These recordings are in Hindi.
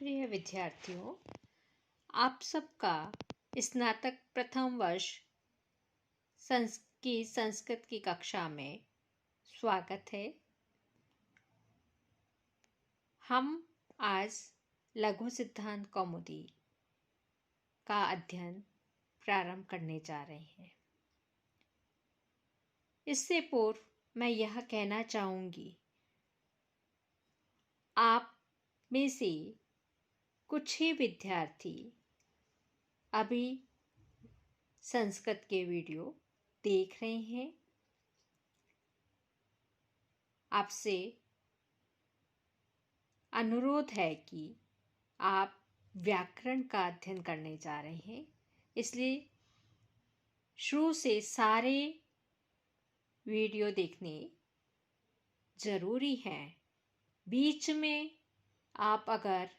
प्रिय विद्यार्थियों, आप सबका स्नातक प्रथम वर्ष संस्कृत की कक्षा में स्वागत है। हम आज लघु सिद्धांत कौमुदी का अध्ययन प्रारंभ करने जा रहे हैं। इससे पूर्व मैं यह कहना चाहूँगी, आप में से कुछ ही विद्यार्थी अभी संस्कृत के वीडियो देख रहे हैं। आपसे अनुरोध है कि आप व्याकरण का अध्ययन करने जा रहे हैं, इसलिए शुरू से सारे वीडियो देखने जरूरी हैं। बीच में आप अगर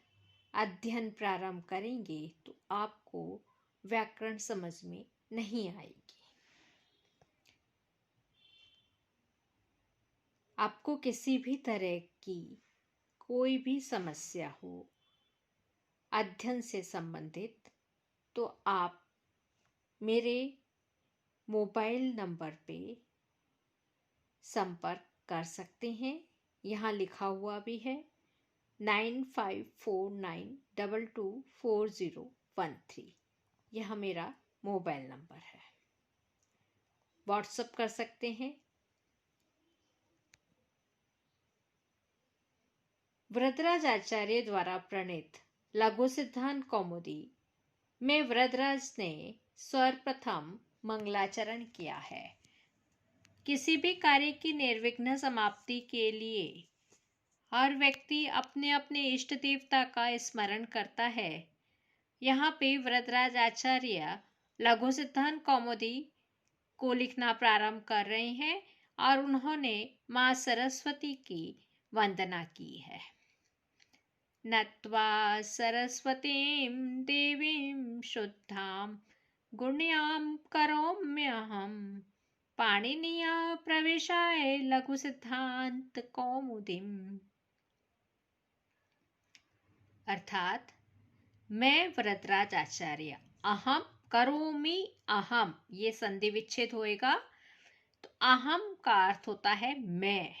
अध्ययन प्रारंभ करेंगे तो आपको व्याकरण समझ में नहीं आएगी। आपको किसी भी तरह की कोई भी समस्या हो अध्ययन से संबंधित, तो आप मेरे मोबाइल नंबर पे संपर्क कर सकते हैं। यहाँ लिखा हुआ भी है 9549224013। यह मेरा मोबाइल नंबर है। व्हाट्सएप कर सकते हैं। वरदराज आचार्य द्वारा प्रणीत लघु सिद्धांत कौमुदी में वरदराज ने सर्वप्रथम मंगलाचरण किया है। किसी भी कार्य की निर्विघ्न समाप्ति के लिए हर व्यक्ति अपने अपने इष्ट देवता का स्मरण करता है। यहाँ पे वरदराज आचार्य लघु सिद्धांत कौमुदी को लिखना प्रारंभ कर रहे हैं और उन्होंने माँ सरस्वती की वंदना की है। नत्वा सरस्वतीं देवीं शुद्धां गुण्यां करोम्यहं पाणिनीया प्रवेशाय लघु सिद्धांत कौमुदीम्। अर्थात मैं वरदराज आचार्य अहम करोमि, अहम ये संधि विच्छेद होएगा तो अहम का अर्थ होता है मैं।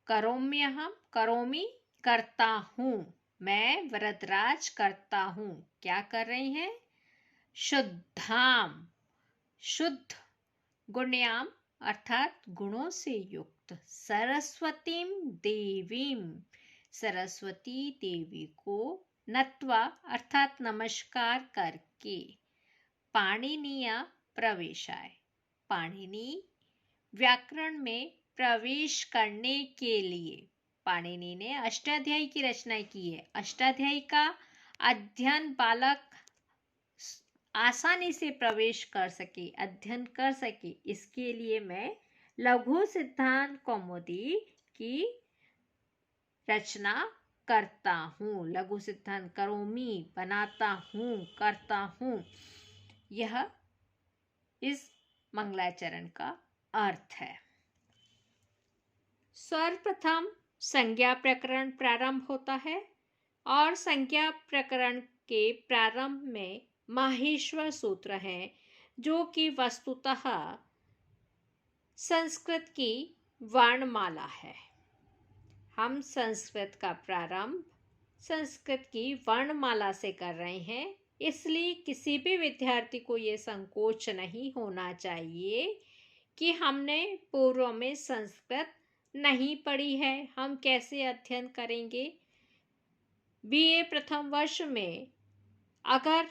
करोम्यहं, करोमि करता हूँ, मैं वरदराज करता हूँ। क्या कर रहे हैं? शुद्धाम शुद्ध, गुण्याम अर्थात गुणों से युक्त, सरस्वतीम देवीम सरस्वती देवी को, नत्वा अर्थात नमस्कार करके, पाणिनीया प्रवेशाय पाणिनी व्याकरण में प्रवेश करने के लिए पाणिनि ने अष्टाध्यायी की रचना की है। अष्टाध्यायी का अध्ययन बालक आसानी से प्रवेश कर सके, अध्ययन कर सके, इसके लिए मैं लघु सिद्धांत कौमुदी की रचना करता हूँ। लघु सिद्धांत करोमि बनाता हूँ, करता हूँ, यह इस मंगलाचरण का अर्थ है। सर्वप्रथम संज्ञा प्रकरण प्रारंभ होता है और संज्ञा प्रकरण के प्रारंभ में माहेश्वर सूत्र है, जो कि वस्तुतः संस्कृत की वर्णमाला है। हम संस्कृत का प्रारंभ संस्कृत की वर्णमाला से कर रहे हैं, इसलिए किसी भी विद्यार्थी को ये संकोच नहीं होना चाहिए कि हमने पूर्व में संस्कृत नहीं पढ़ी है, हम कैसे अध्ययन करेंगे। बीए प्रथम वर्ष में अगर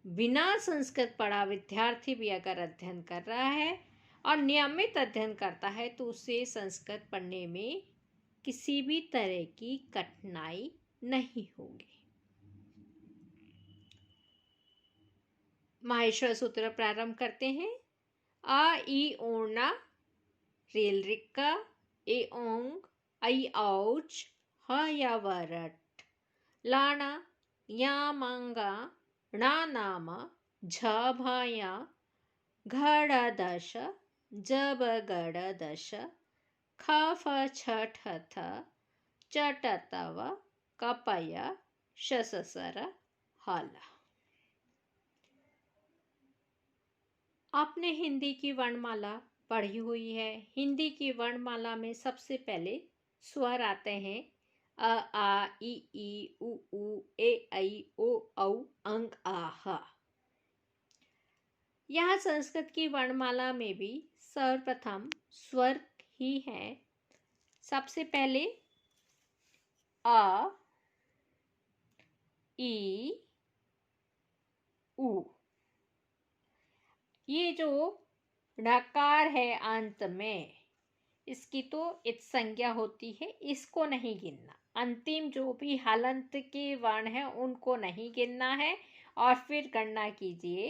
बिना संस्कृत पढ़ा विद्यार्थी भी अगर अध्ययन कर रहा है और नियमित अध्ययन करता है तो उसे संस्कृत पढ़ने में किसी भी तरह की कठिनाई नहीं होगी। माहेश्वर सूत्र प्रारंभ करते हैं। आ ई ओणा रेल रिक्का ए ओंग आई औच ह या वरट लाना या मांगा णा नाम झ भाया घड़ दश जब गड़ दश ख फ छ ठ थ चट तव कपय शससर हल। आपने हिंदी की वर्णमाला पढ़ी हुई है। हिंदी की वर्णमाला में सबसे पहले स्वर आते हैं अ आ ई उ ए ऐ ओ औ अंग आ ह। यहाँ संस्कृत की वर्णमाला में भी सर्वप्रथम स्वर ही है। सबसे पहले अ ई उ। ये जो णकार है अंत में, इसकी तो इत संज्ञा होती है, इसको नहीं गिनना। अंतिम जो भी हलंत के वर्ण हैं उनको नहीं गिनना है। और फिर गणना कीजिए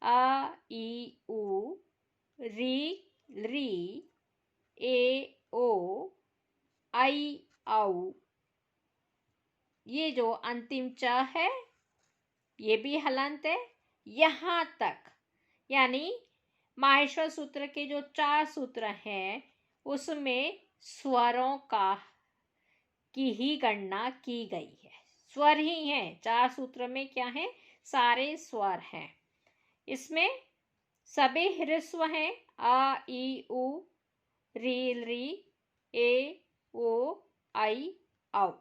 अ ई उ री री ए ओ आई औ। ये जो अंतिम च है ये भी हलंत है। यहाँ तक यानी माहेश्वर सूत्र के जो 4 सूत्र हैं उसमें स्वरों की ही गणना की गई है। स्वर ही हैं। 4 सूत्र में क्या है? सारे स्वर हैं। इसमें सभी ह्रस्व हैं। आ ई उ री री ए ओ आई औ।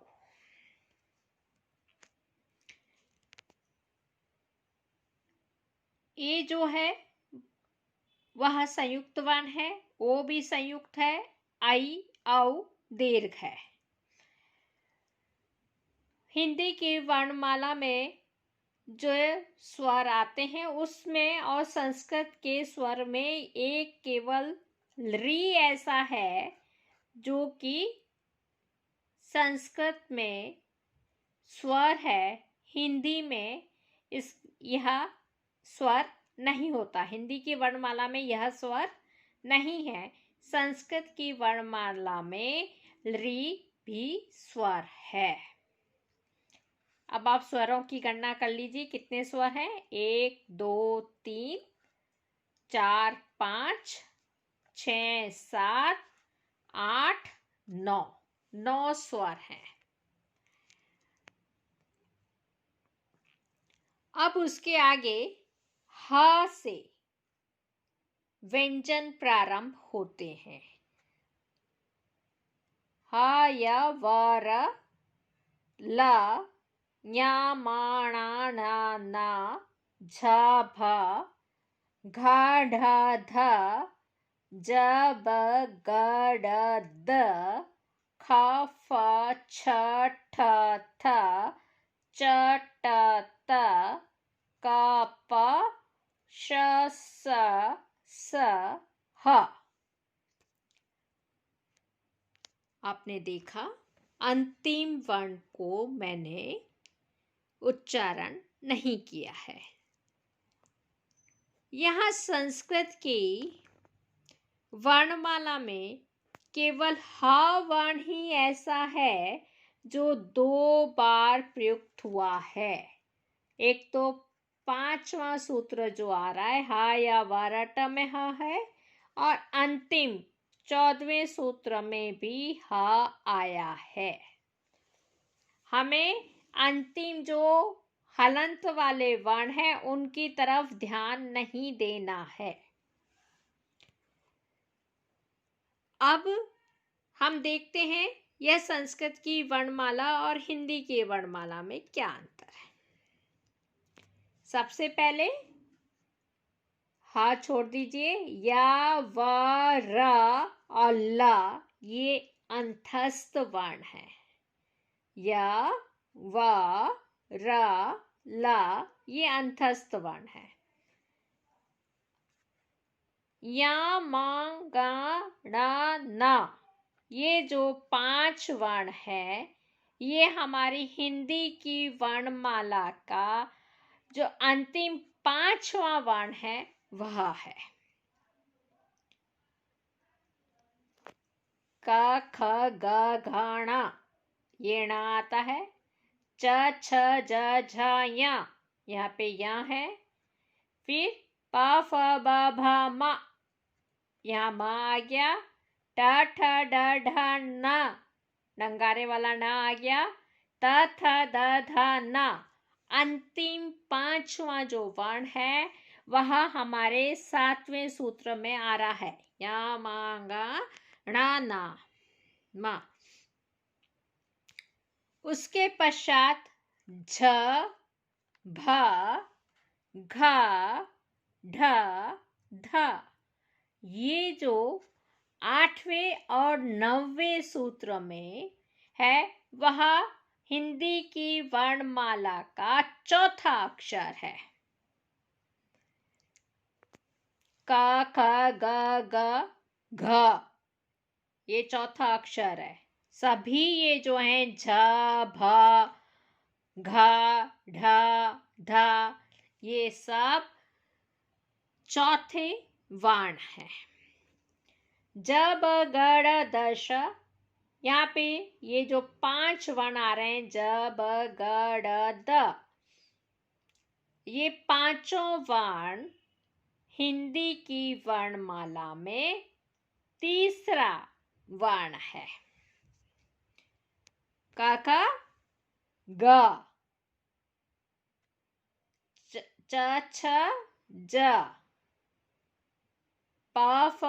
ए जो है वह संयुक्त वर्ण है। ओ भी संयुक्त है। आई औ दीर्घ है। हिंदी की वर्णमाला में जो स्वर आते हैं उसमें और संस्कृत के स्वर में एक केवल री ऐसा है जो कि संस्कृत में स्वर है। हिंदी में यह स्वर नहीं होता। हिंदी की वर्णमाला में यह स्वर नहीं है। संस्कृत की वर्णमाला में री भी स्वर है। अब आप स्वरों की गणना कर लीजिए। कितने स्वर हैं? 1 2 3 4 5 6 7 8 9। 9 स्वर हैं। अब उसके आगे ह से व्यंजन प्रारंभ होते हैं। ह य व र ल ञ म ण न न झ भ घ ढ ध ज ब ग ड द ख फ छ ठ थ च ट त क प श स स ह। आपने देखा अंतिम वर्ण को मैंने उच्चारण नहीं किया है। यहाँ संस्कृत की वर्णमाला में केवल ह वर्ण ही ऐसा है जो 2 बार प्रयुक्त हुआ है। एक तो 5वां सूत्र जो आ रहा है ह या वारट में ह है, और अंतिम 14वें सूत्र में भी ह आया है। हमें अंतिम जो हलंत वाले वर्ण हैं उनकी तरफ ध्यान नहीं देना है। अब हम देखते हैं यह संस्कृत की वर्णमाला और हिंदी की वर्णमाला में क्या अंतर है। सबसे पहले हा छोड़ दीजिए। या व र और ल ये अंतस्थ वर्ण है। या व र ल ये अंतस्थ वर्ण है। या म ग ण न ये जो 5 वर्ण है ये हमारी हिंदी की वर्णमाला का जो अंतिम 5वां वर्ण है वह है। क ख ग घ ण ये ण आता है। च छ ज झ ञ यहाँ पे या है। फिर प फ ब भ म यहाँ म आ गया। ट ठ ड ढ न नंगारे वाला न आ गया। त थ द ध न अंतिम पांचवा जो वर्ण है वह हमारे 7वें सूत्र में आ रहा है। या मांगा णा ना मा। उसके पश्चात झ भ घ ढ ध ये जो 8वें और 9वें सूत्र में है वह हिंदी की वर्णमाला का चौथा अक्षर है। क ख ग घ घ ये चौथा अक्षर है। सभी ये जो हैं झ भ घ ढ ध ये सब चौथे वर्ण है। ज ब ग ड़ द श यहाँ पे ये जो 5 वर्ण आ रहे हैं ज ब ग ड़ द ये पांचों वर्ण हिंदी की वर्णमाला में तीसरा वर्ण है। क ख ग च छ ज प फ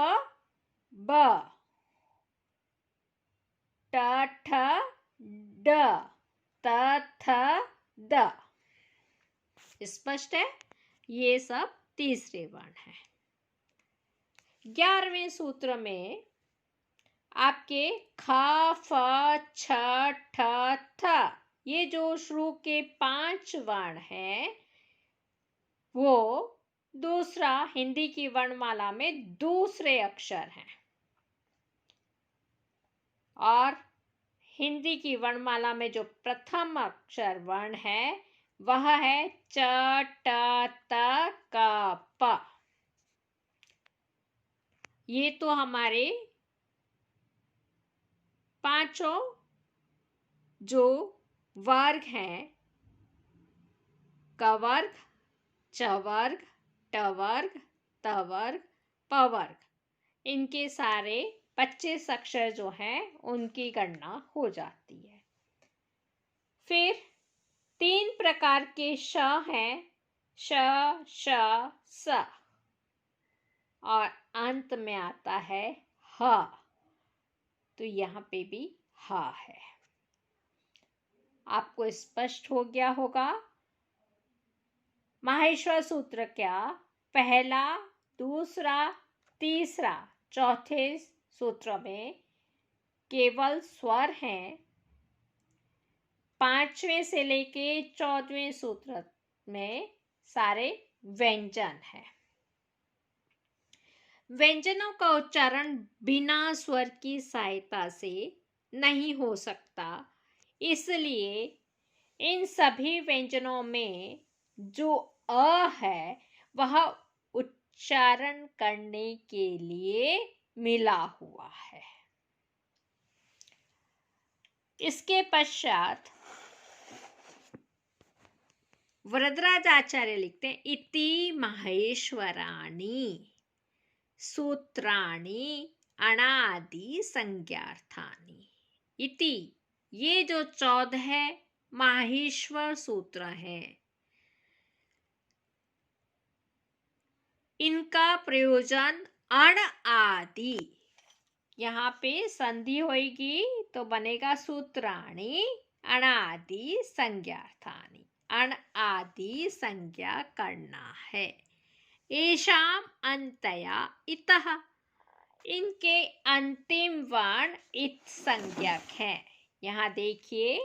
ब ट ठ ड त थ द। स्पष्ट है? ये सब तीसरे वर्ण हैं। 11वें सूत्र में आपके ख फ छ ठ थ ये जो शुरू के 5 वर्ण हैं वो दूसरा हिंदी की वर्णमाला में दूसरे अक्षर हैं। और हिंदी की वर्णमाला में जो प्रथम अक्षर वर्ण है वह है च ट त क प। ये तो हमारे पांचों जो वर्ग हैं क वर्ग च वर्ग ट वर्ग त वर्ग प वर्ग इनके सारे 25 अक्षर जो हैं उनकी गणना हो जाती है। फिर 3 प्रकार के श हैं श श स और अंत में आता है ह। तो यहाँ पे भी ह है। आपको स्पष्ट हो गया होगा। माहेश्वर सूत्र क्या पहला दूसरा तीसरा चौथे सूत्र में केवल स्वर हैं। 5वें से लेके 14वें सूत्र में सारे व्यंजन हैं। व्यंजनों का उच्चारण बिना स्वर की सहायता से नहीं हो सकता, इसलिए इन सभी व्यंजनों में जो अ है वह उच्चारण करने के लिए मिला हुआ है। इसके पश्चात वरदराज आचार्य लिखते हैं इति माहेश्वराणि सूत्राणि अणादि संज्ञार्थानि। इति ये जो 14 माहेश्वर सूत्र हैं इनका प्रयोजन अण आदि, यहाँ पे संधि होगी तो बनेगा सूत्राणि अणादि संज्ञार्थानि। अण आदि संज्ञा करना है। एषाम अंतया इतः इनके अंतिम वर्ण इत संज्ञक है। यहाँ देखिए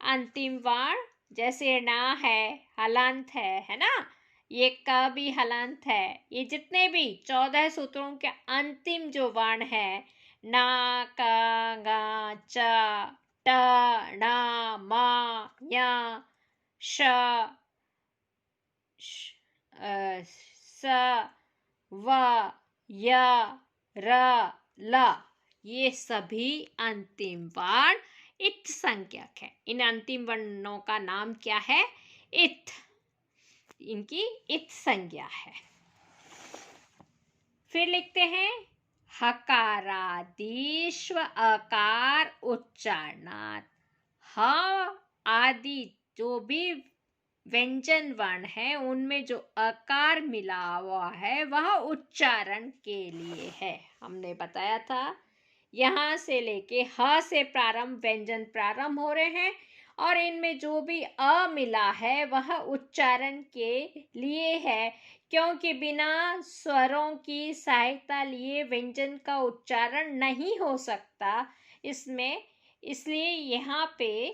अंतिम वर्ण जैसे ना है हलंत है ना, ये क भी हलंत है। ये जितने भी 14 सूत्रों के अंतिम जो वर्ण है ना क ग च ट ण म य श स व य र ल ये सभी अंतिम वर्ण इत संज्ञक है। इन अंतिम वर्णों का नाम क्या है? इत। इनकी इत संज्ञा है। फिर लिखते हैं हकारादिश्व अकार उच्चारणात्। ह आदि जो भी व्यंजन वर्ण है उनमें जो अकार मिला हुआ है वह उच्चारण के लिए है। हमने बताया था यहाँ से लेके ह से प्रारंभ व्यंजन प्रारंभ हो रहे हैं और इनमें जो भी अ मिला है वह उच्चारण के लिए है, क्योंकि बिना स्वरों की सहायता लिए व्यंजन का उच्चारण नहीं हो सकता इसमें। इसलिए यहाँ पे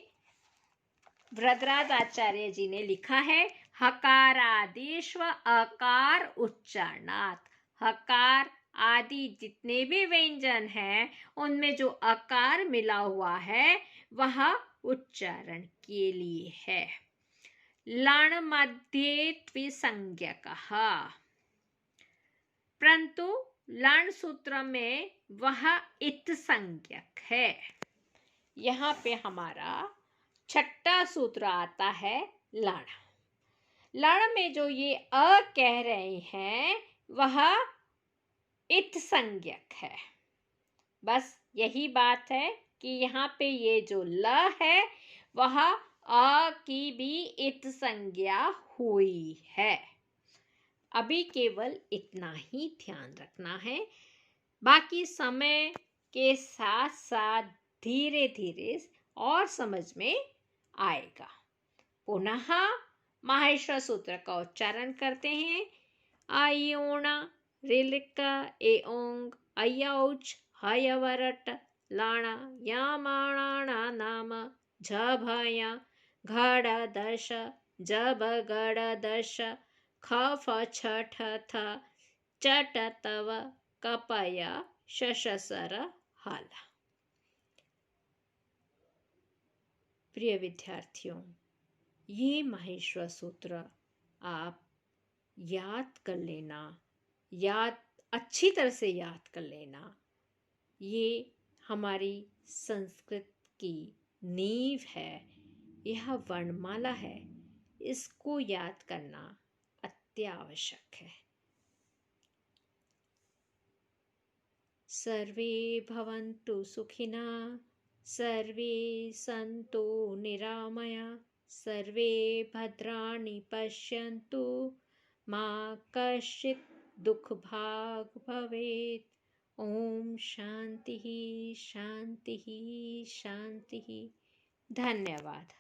वरदराज आचार्य जी ने लिखा है हकारादिश्व अकार उच्चारणात्। हकार आदि जितने भी व्यंजन हैं उनमें जो अकार मिला हुआ है वह उच्चारण के लिए है। लण मध्ये त्विसंज्ञकः, परंतु लण सूत्र में वह इत संज्ञक है। यहाँ पे हमारा छठा सूत्र आता है लण। लण में जो ये अ कह रहे हैं वह इत संज्ञक है। बस यही बात है कि यहाँ पे ये जो ल है वह अ की भी इत संज्ञा हुई है। अभी केवल इतना ही ध्यान रखना है, बाकी समय के साथ साथ धीरे धीरे और समझ में आएगा। पुनः माहेश्वर सूत्र का उच्चारण करते हैं। आयोण रिलिक एओंग अयौच हयवरट लाणा यामाणाणा नाम झभया घड़ दश जब गड़ दश खफ छठ थ चट तव कपया शशसर हाला। प्रिय विद्यार्थियों, ये माहेश्वर सूत्र आप याद कर लेना, अच्छी तरह से याद कर लेना। ये हमारी संस्कृत की नींव है, यह वर्णमाला है, इसको याद करना अत्यावश्यक है। सर्वे भवन्तु सुखिनः, सर्वे सन्तु निरामया, सर्वे भद्राणि पश्यन्तु, मा कश्चित् दुःखभाग् भवेत्। ओम शांति शांति शांति। धन्यवाद।